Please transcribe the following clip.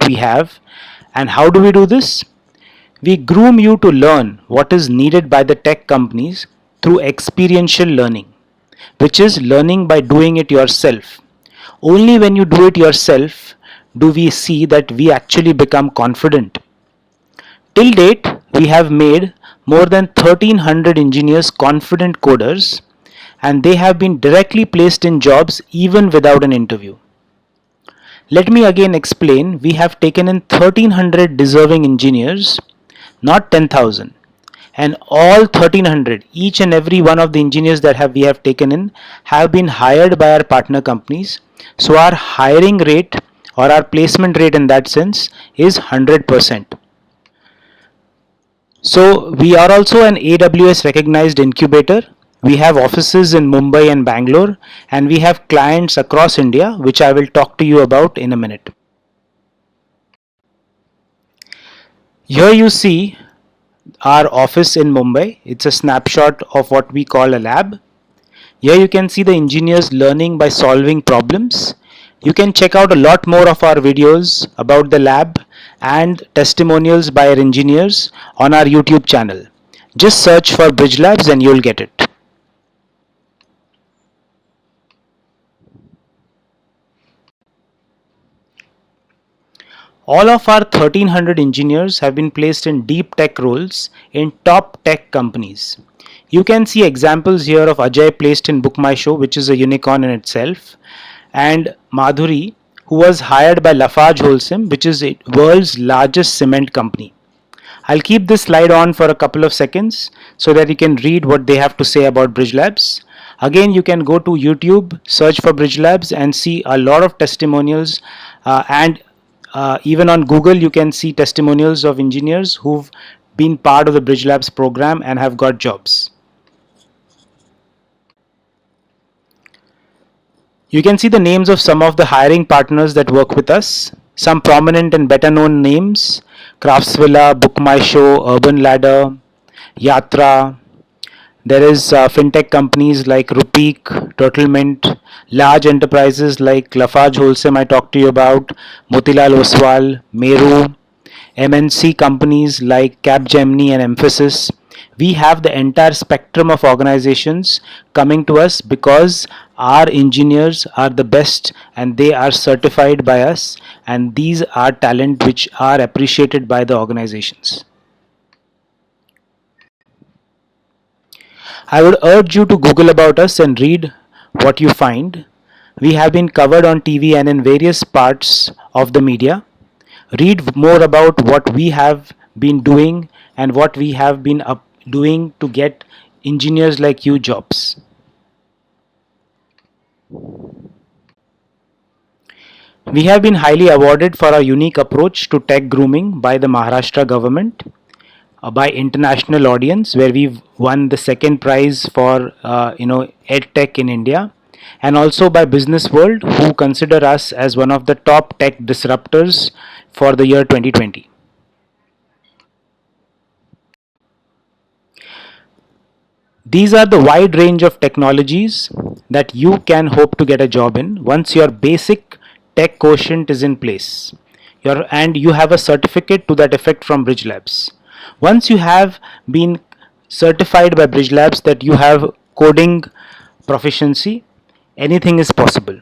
we have. And how do we do this? We groom you to learn what is needed by the tech companies through experiential learning, which is learning by doing it yourself. Only when you do it yourself do we see that we actually become confident. Till date, we have made more than 1300 engineers confident coders, and they have been directly placed in jobs even without an interview. Let me again explain. We have taken in 1300 deserving engineers, not 10,000. And all 1300, each and every one of the engineers that we have taken in, have been hired by our partner companies. So our hiring rate or our placement rate in that sense is 100%. So we are also an AWS recognized incubator. We have offices in Mumbai and Bangalore, and we have clients across India, which I will talk to you about in a minute. Here you see our office in Mumbai. It's a snapshot of what we call a lab. Here you can see the engineers learning by solving problems. You can check out a lot more of our videos about the lab and testimonials by our engineers on our YouTube channel. Just search for Bridge Labs and you'll get it. All of our 1300 engineers have been placed in deep tech roles in top tech companies. You can see examples here of Ajay placed in Book My Show, which is a unicorn in itself, and Madhuri, who was hired by Lafarge Holcim, which is the world's largest cement company. I'll keep this slide on for a couple of seconds so that you can read what they have to say about Bridge Labs. Again, you can go to YouTube, search for Bridge Labs and see a lot of testimonials, and even on Google you can see testimonials of engineers who've been part of the Bridge Labs program and have got jobs. You can see the names of some of the hiring partners that work with us. Some prominent and better known names: Craftsvilla, Book My Show, Urban Ladder, Yatra. There is fintech companies like Rupeek, Turtlemint, large enterprises like Lafarge Holcim I talked to you about, Motilal Oswal, Meru, MNC companies like Capgemini and Mphasis. We have the entire spectrum of organizations coming to us because our engineers are the best and they are certified by us, and these are talent which are appreciated by the organizations. I would urge you to Google about us and read what you find. We have been covered on TV and in various parts of the media. Read more about what we have been doing and what we have been doing to get engineers like you jobs. We have been highly awarded for our unique approach to tech grooming by the Maharashtra government, by international audience, where we've won the second prize for EdTech in India, and also by Business World, who consider us as one of the top tech disruptors for the year 2020. These are the wide range of technologies that you can hope to get a job in once your basic tech quotient is in place, and you have a certificate to that effect from Bridge Labs. Once you have been certified by Bridge Labs that you have coding proficiency, anything is possible.